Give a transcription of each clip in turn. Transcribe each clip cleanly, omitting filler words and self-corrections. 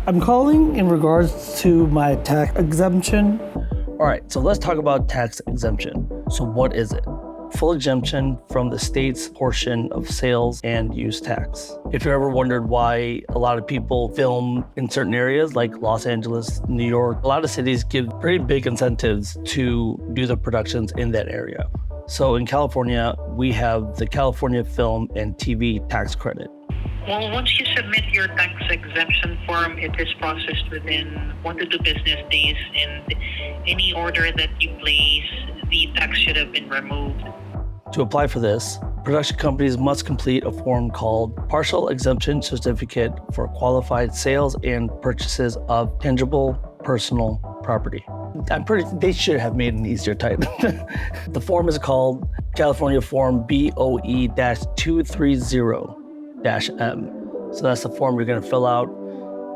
I'm calling in regards to my tax exemption. All right, so let's talk about tax exemption. So what is it? Full exemption from the state's portion of sales and use tax. If you ever wondered why a lot of people film in certain areas like Los Angeles, New York, a lot of cities give pretty big incentives to do the productions in that area. So in California, we have the California Film and TV Tax Credit. Well, once you submit your tax exemption form, it is processed within 1 to 2 business days, and any order that you place, the tax should have been removed. To apply for this, production companies must complete a form called Partial Exemption Certificate for Qualified Sales and Purchases of Tangible Personal Property. They should have made an easier type. The form is called California Form BOE-230-M. So that's the form you're gonna fill out.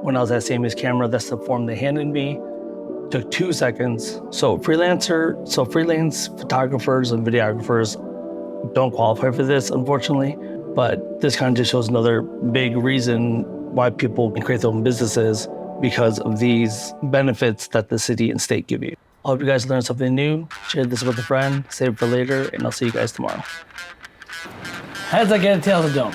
When I was at Sammy's Camera, that's the form they handed me. Took 2 seconds. So freelance photographers and videographers don't qualify for this, unfortunately. But this kind of just shows another big reason why people can create their own businesses, because of these benefits that the city and state give you. I hope you guys learned something new. Share this with a friend, save it for later, and I'll see you guys tomorrow. Heads I get it, tails I don't.